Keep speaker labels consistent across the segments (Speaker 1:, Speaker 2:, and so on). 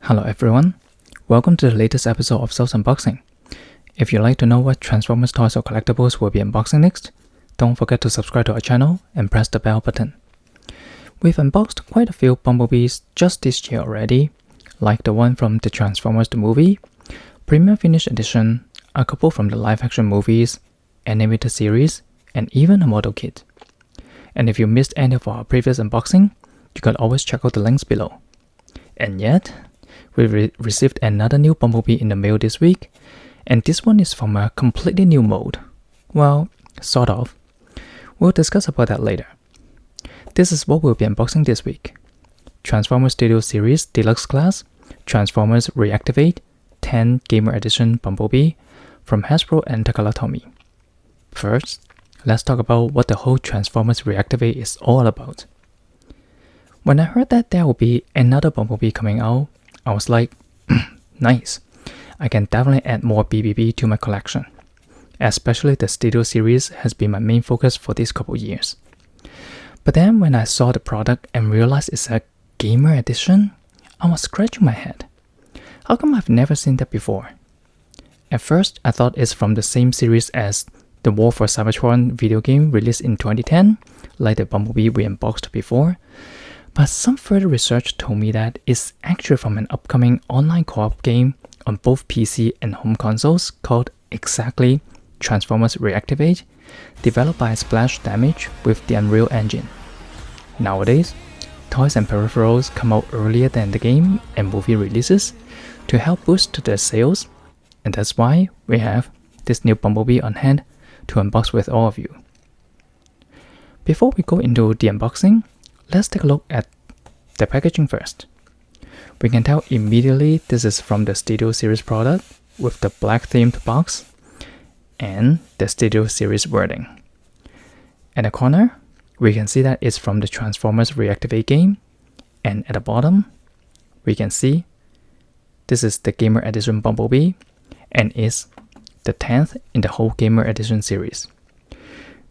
Speaker 1: Hello everyone, welcome to the latest episode of Soul's Unboxing. If you'd like to know what Transformers toys or collectibles we'll be unboxing next, don't forget to subscribe to our channel and press the bell button. We've unboxed quite a few Bumblebees just this year already, like the one from the Transformers the movie, Premium Finish Edition, a couple from the live-action movies, animated series, and even a model kit. And if you missed any of our previous unboxing, you can always check out the links below. And yet, we received another new Bumblebee in the mail this week, and this one is from a completely new mode. Well, sort of. We'll discuss about that later. This is what we'll be unboxing this week. Transformers Studio Series Deluxe Class, Transformers Reactivate 10 Gamer Edition Bumblebee from Hasbro and Takara Tomy. First, let's talk about what the whole Transformers Reactivate is all about. When I heard that there will be another Bumblebee coming out, I was like, nice. I can definitely add more BBB to my collection. Especially the Studio Series has been my main focus for these couple years. But then when I saw the product and realized it's a gamer edition, I was scratching my head. How come I've never seen that before? At first, I thought it's from the same series as the War for Cybertron video game released in 2010, like the Bumblebee we unboxed before. But some further research told me that it's actually from an upcoming online co-op game on both PC and home consoles called exactly Transformers Reactivate, developed by Splash Damage with the Unreal Engine. Nowadays, toys and peripherals come out earlier than the game and movie releases to help boost their sales, and that's why we have this new Bumblebee on hand to unbox with all of you. Before we go into the unboxing, let's take a look at the packaging first. We can tell immediately this is from the Studio Series product with the black themed box and the Studio Series wording. At the corner, we can see that it's from the Transformers Reactivate game, and at the bottom, we can see this is the Gamer Edition Bumblebee and is the 10th in the whole Gamer Edition series.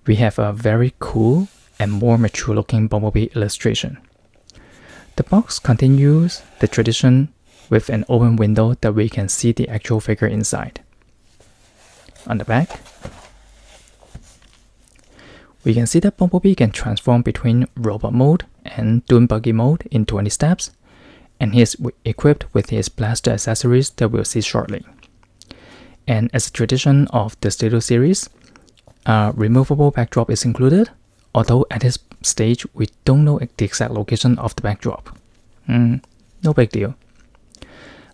Speaker 1: We have a very cool and more mature looking Bumblebee illustration. The box continues the tradition with an open window that we can see the actual figure inside. On the back, we can see that Bumblebee can transform between robot mode and dune buggy mode in 20 steps, and he is equipped with his blaster accessories that we'll see shortly. And as a tradition of the Studio Series, a removable backdrop is included, although at this stage we don't know the exact location of the backdrop. No big deal.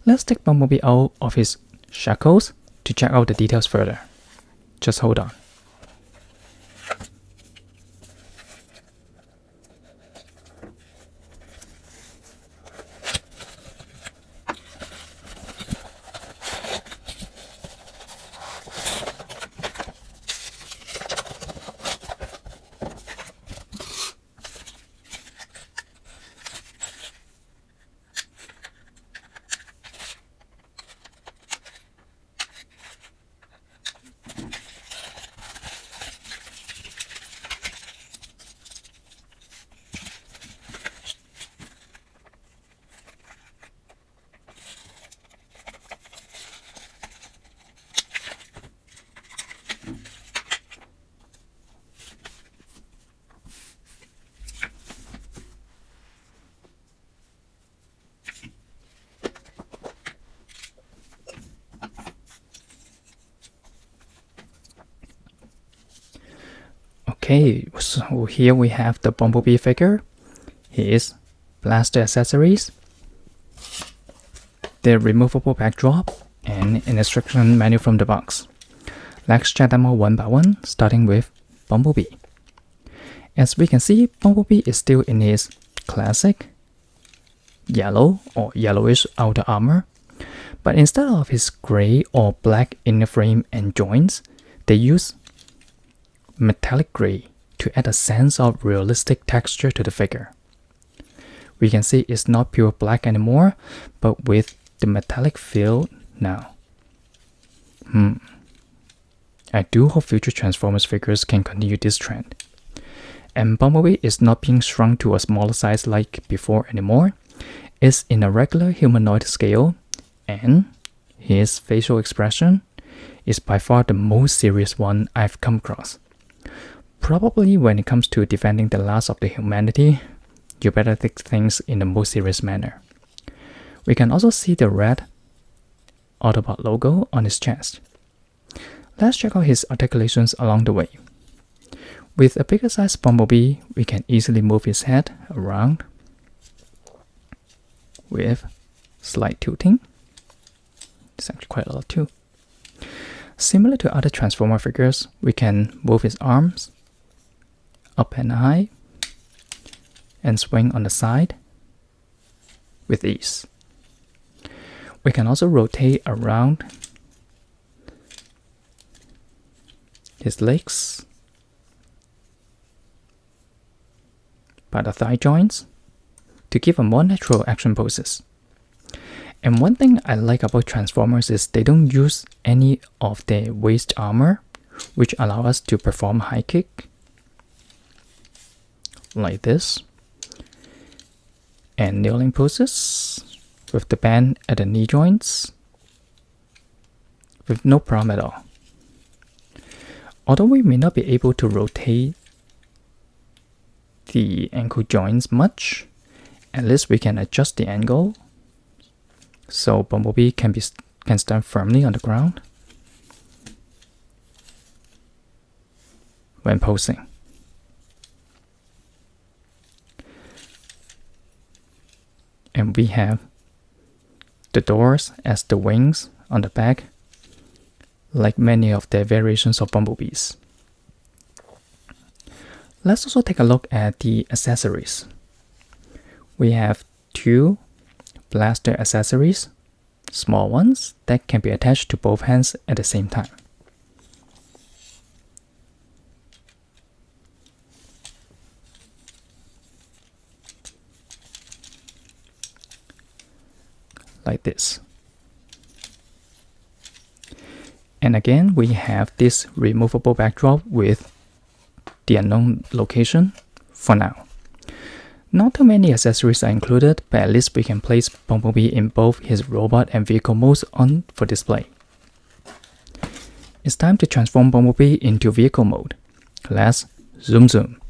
Speaker 1: Let's take Bumblebee out of his shackles to check out the details further. Just hold on. Okay, so here we have the Bumblebee figure, his blaster accessories, the removable backdrop, and an instruction manual from the box. Let's check them out one by one, starting with Bumblebee. As we can see, Bumblebee is still in his classic yellow or yellowish outer armor, but instead of his gray or black inner frame and joints, they use metallic gray to add a sense of realistic texture to the figure. We can see it's not pure black anymore, but with the metallic feel now. I do hope future Transformers figures can continue this trend. And Bumblebee is not being shrunk to a smaller size like before anymore, is in a regular humanoid scale, and his facial expression is by far the most serious one I've come across. Probably when it comes to defending the last of the humanity, you better take things in the most serious manner. We can also see the red Autobot logo on his chest. Let's check out his articulations along the way. With a bigger size Bumblebee, we can easily move his head around with slight tilting. It's actually quite a lot too. Similar to other Transformer figures, we can move his arms up and high and swing on the side with ease. We can also rotate around his legs by the thigh joints to give a more natural action poses. And one thing I like about Transformers is they don't use any of their waist armor, which allow us to perform high kick like this, and kneeling poses with the band at the knee joints with no problem at all. Although we may not be able to rotate the ankle joints much, at least we can adjust the angle so Bumblebee can stand firmly on the ground when posing. And we have the doors as the wings on the back, like many of the variations of Bumblebees. Let's also take a look at the accessories. We have two blaster accessories, small ones that can be attached to both hands at the same time. Like this. And again, we have this removable backdrop with the unknown location for now. Not too many accessories are included, but at least we can place Bumblebee in both his robot and vehicle modes on for display. It's time to transform Bumblebee into vehicle mode. Let's zoom zoom.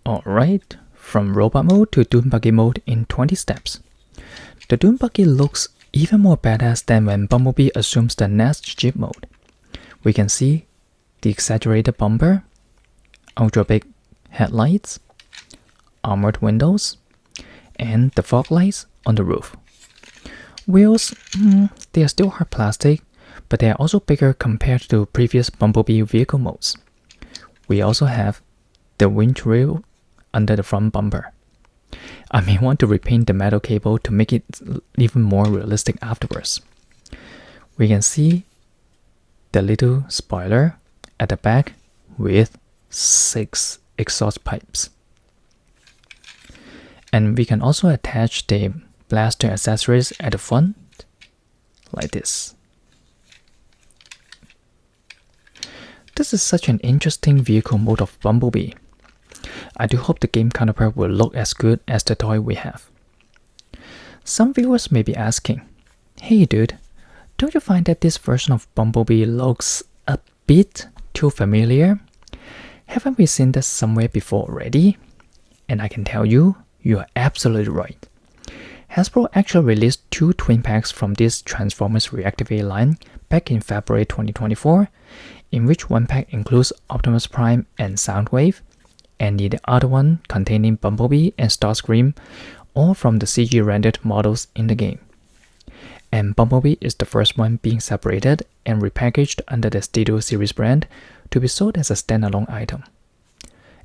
Speaker 1: Alright, from robot mode to Dune Buggy mode in 20 steps. The Dune Buggy looks even more badass than when Bumblebee assumes the next Jeep mode. We can see the exaggerated bumper, ultra big headlights, armored windows, and the fog lights on the roof. Wheels, they are still hard plastic, but they are also bigger compared to previous Bumblebee vehicle modes. We also have the winch rail under the front bumper. I may want to repaint the metal cable to make it even more realistic afterwards. We can see the little spoiler at the back with 6 exhaust pipes. And we can also attach the blaster accessories at the front like this. This is such an interesting vehicle mode of Bumblebee. I do hope the game counterpart will look as good as the toy we have. Some viewers may be asking, hey dude, don't you find that this version of Bumblebee looks a bit too familiar? Haven't we seen this somewhere before already? And I can tell you, you are absolutely right. Hasbro actually released 2 twin packs from this Transformers Reactivate line back in February 2024, in which one pack includes Optimus Prime and Soundwave, and the other one containing Bumblebee and Starscream, all from the CG rendered models in the game. And Bumblebee is the first one being separated and repackaged under the Stereo Series brand to be sold as a standalone item.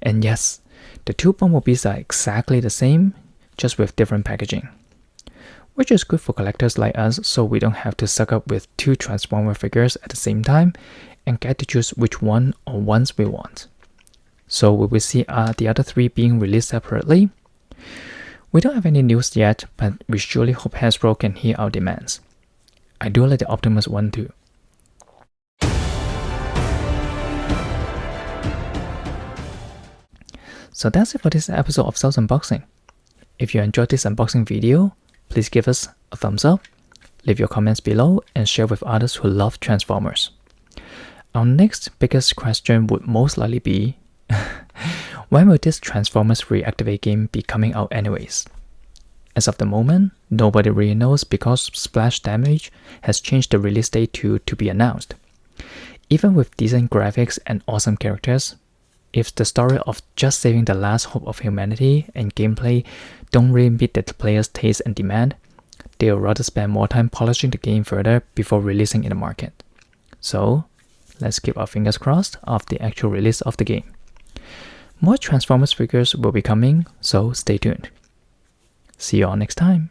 Speaker 1: And yes, the 2 Bumblebees are exactly the same, just with different packaging, which is good for collectors like us, so we don't have to suck up with 2 Transformer figures at the same time and get to choose which one or ones we want. So will we see the other 3 being released separately? We don't have any news yet, but we surely hope Hasbro can hear our demands. I do like the Optimus one too. So that's it for this episode of Cells Unboxing. If you enjoyed this unboxing video, please give us a thumbs up, leave your comments below, and share with others who love Transformers. Our next biggest question would most likely be, when will this Transformers Reactivate game be coming out anyways? As of the moment, nobody really knows because Splash Damage has changed the release date to be announced. Even with decent graphics and awesome characters, if the story of just saving the last hope of humanity and gameplay don't really meet the players' taste and demand, they'll rather spend more time polishing the game further before releasing in the market. So, let's keep our fingers crossed of the actual release of the game. More Transformers figures will be coming, so stay tuned. See you all next time.